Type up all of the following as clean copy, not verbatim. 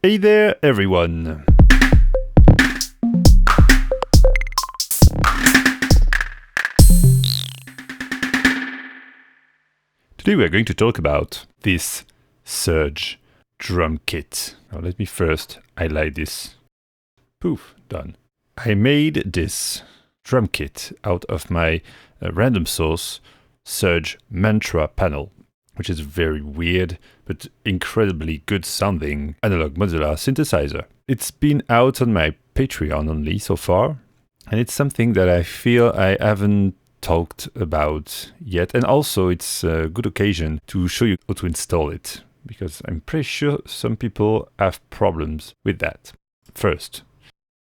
Hey there, everyone. Today we are going to talk about this Serge drum kit. Now let me first highlight this. Poof, done. I made this drum kit out of my random source Serge Mantra panel, which is very weird but incredibly good sounding analog modular synthesizer. It's been out on my Patreon only so far, and it's something that I feel I haven't talked about yet, and also it's a good occasion to show you how to install it, because I'm pretty sure some people have problems with that. First,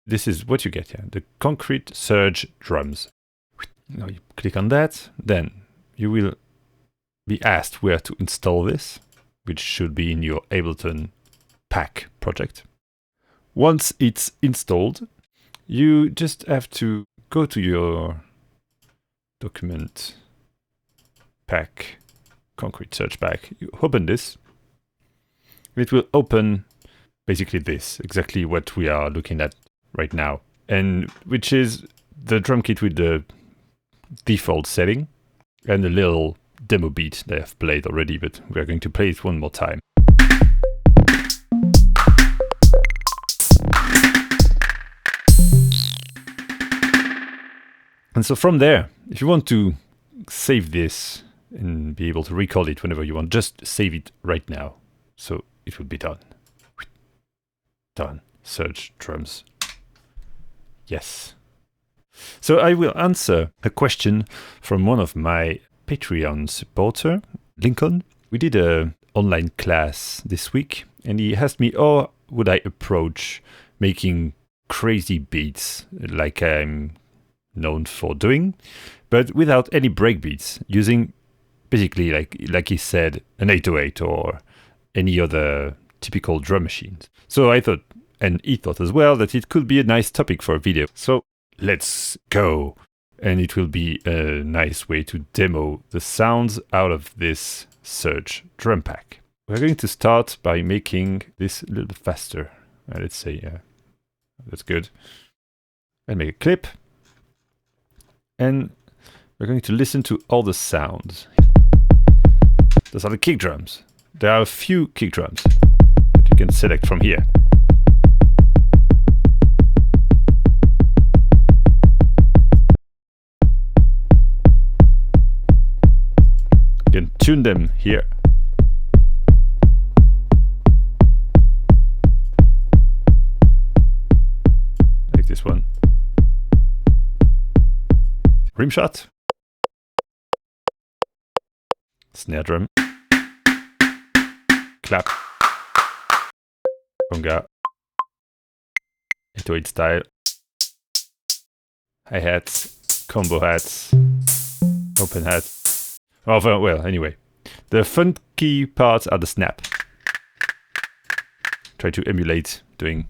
this is what you get here, the concrete Serge drums. Now you click on that, then you will be asked where to install this, which should be in your Ableton Pack project. Once it's installed, you just have to go to your document pack, concrete Serge pack. You open this. It will open basically this, exactly what we are looking at right now, and which is the drum kit with the default setting and a little demo beat that I've played already, but we're going to play it one more time. And so from there, if you want to save this and be able to recall it whenever you want, just save it right now. So it will be done. Done. Serge drums. Yes. So I will answer a question from one of my Patreon supporter, Lincoln. We did an online class this week, and he asked me, how would I approach making crazy beats like I'm known for doing, but without any breakbeats, using basically, like he said, an 808 or any other typical drum machines. So I thought, and he thought as well, that it could be a nice topic for a video. So let's go. And it will be a nice way to demo the sounds out of this Serge drum pack. We're going to start by making this a little bit faster. Let's say, that's good. And make a clip. And we're going to listen to all the sounds. Those are the kick drums. There are a few kick drums that you can select from here. You can tune them here. Like this one. Rim shot. Snare drum. Clap. Conga. 808 style. Hi-hats. Combo hats. Open hat. Oh, well, anyway. The funky parts are the snap. Try to emulate doing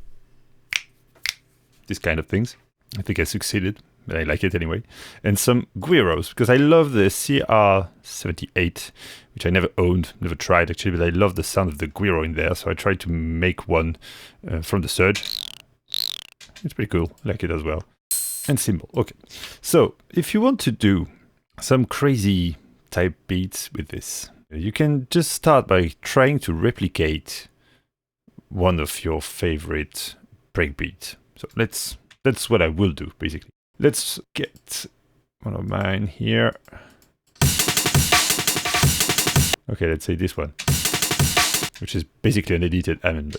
these kind of things. I think I succeeded. I like it anyway. And some gyros, because I love the CR78, which I never owned, never tried actually, but I love the sound of the gyro in there, so I tried to make one from the Serge. It's pretty cool, I like it as well. And cymbal, okay. So, if you want to do some crazy type beats with this, you can just start by trying to replicate one of your favorite breakbeats. So that's what I will do, basically. Let's get one of mine here. Okay, let's say this one, which is basically an edited Amen.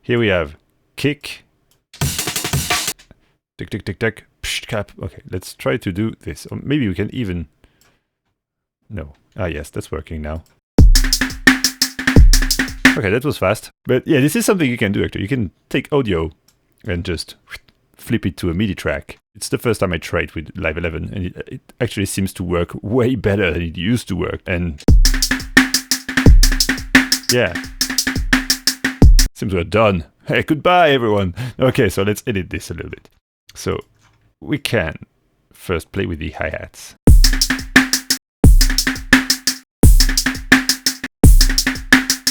Here we have kick, tick, tick, tick, tick, psh, cap. Okay, let's try to do this. Or maybe we can even... No. Ah, yes, that's working now. Okay, that was fast. But yeah, this is something you can do, actually. You can take audio and just flip it to a MIDI track. It's the first time I tried with Live 11, and it actually seems to work way better than it used to work. And yeah, seems we're done. Hey, goodbye, everyone. Okay, so let's edit this a little bit. So we can first play with the hi-hats.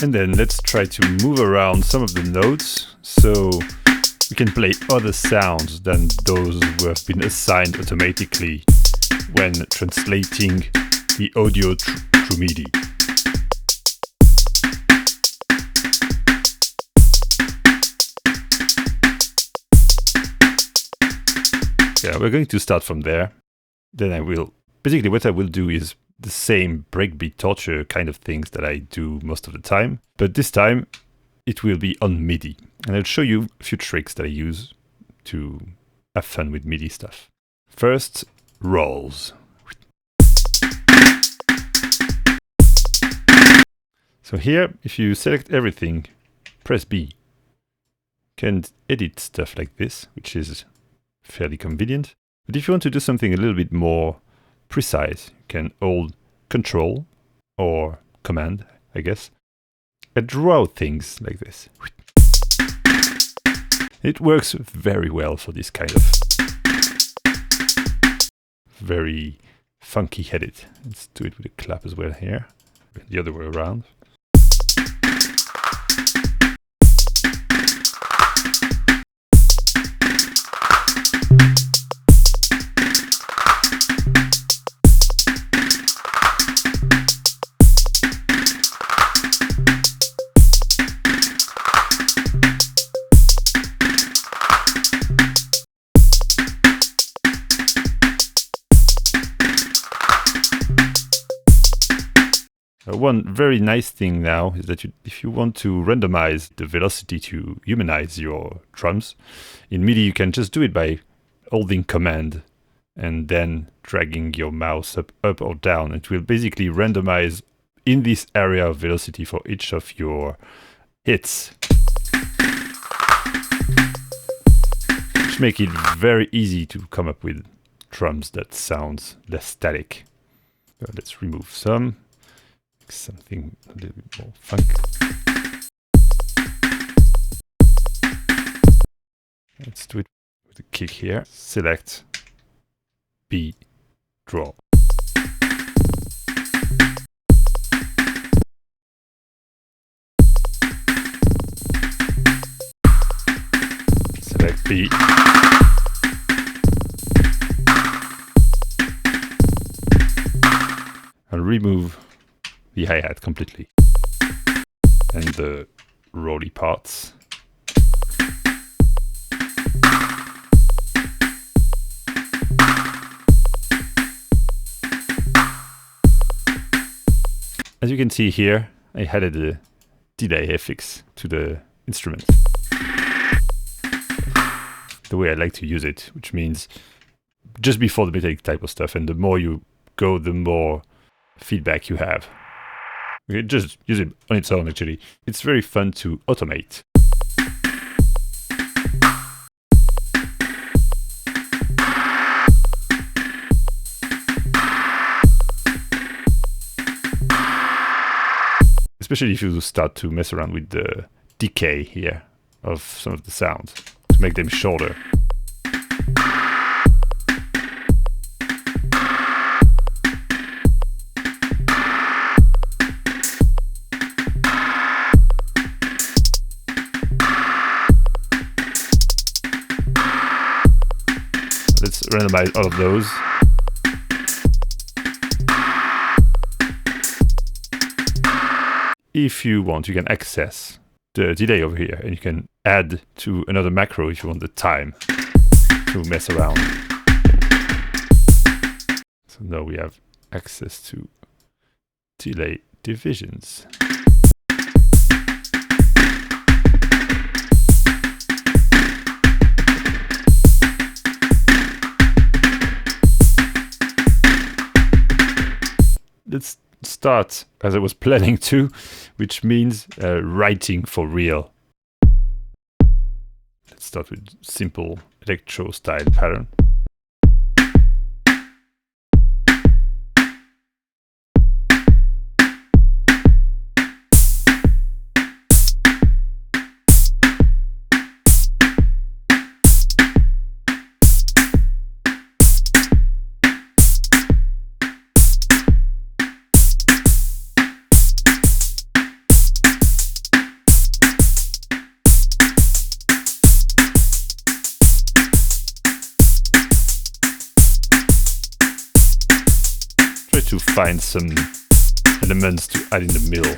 And then let's try to move around some of the notes so we can play other sounds than those who have been assigned automatically when translating the audio through MIDI. Yeah, we're going to start from there. Then basically what I will do is the same breakbeat torture kind of things that I do most of the time, but this time it will be on MIDI. And I'll show you a few tricks that I use to have fun with MIDI stuff. First, rolls. So here, if you select everything, press B, you can edit stuff like this, which is fairly convenient. But if you want to do something a little bit more precise, you can hold Control or Command, I guess, and draw things like this. It works very well for this kind of very funky edit. Let's do it with a clap as well here, the other way around. One very nice thing now is that if you want to randomize the velocity to humanize your drums, in MIDI you can just do it by holding Command and then dragging your mouse up or down. It will basically randomize in this area of velocity for each of your hits, which make it very easy to come up with drums that sounds less static. So let's remove something a little bit more funk. Let's do it with a kick here. Select B, draw. Select B. And remove the hi-hat completely. And the rolly parts. As you can see here, I added a delay FX to the instrument. The way I like to use it, which means just before the metallic type of stuff, and the more you go, the more feedback you have. You can just use it on its own, actually. It's very fun to automate. Especially if you start to mess around with the decay here of some of the sounds to make them shorter. Let's randomize all of those. If you want, you can access the delay over here, and you can add to another macro if you want the time to mess around. So now we have access to delay divisions. Let's start as I was planning to, which means writing for real. Let's start with simple electro style pattern. to find some elements to add in the middle.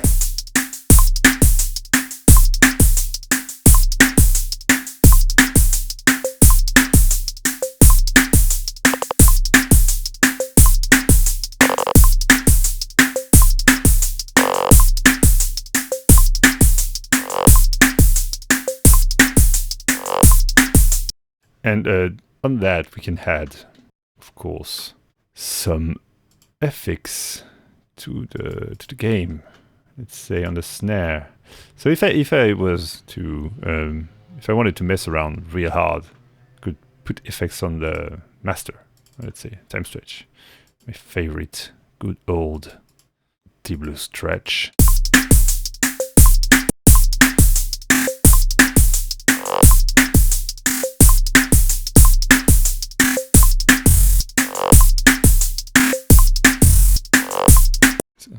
And on that we can add, of course, some effects to the game. Let's say on the snare. So if I was to if I wanted to mess around real hard, I could put effects on the master. Let's say time stretch, my favorite good old T-Blue stretch.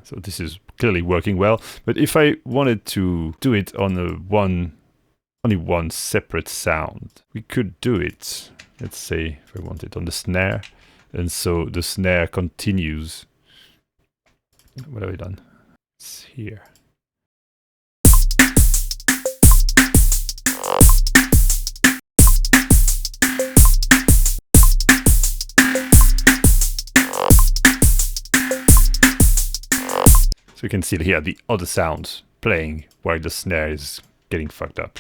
So this is clearly working well, but if I wanted to do it on only one separate sound, we could do it. Let's say if I want it on the snare, and so the snare continues. What have I done? It's here. So you can see here the other sounds playing while the snare is getting fucked up.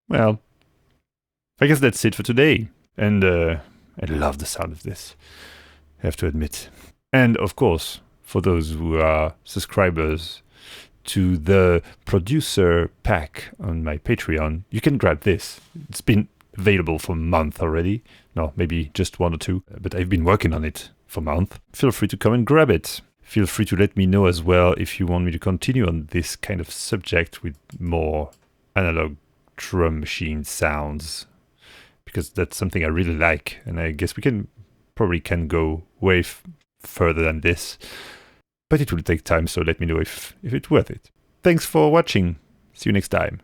Well, I guess that's it for today. And I love the sound of this, I have to admit. And of course, for those who are subscribers to the producer pack on my Patreon, you can grab this. It's been available for a month already. No, maybe just 1 or 2, but I've been working on it for a month. Feel free to come and grab it. Feel free to let me know as well if you want me to continue on this kind of subject with more analog drum machine sounds, because that's something I really like, and I guess we can go way further than this, but it will take time, so let me know if it's worth it. Thanks for watching. See you next time.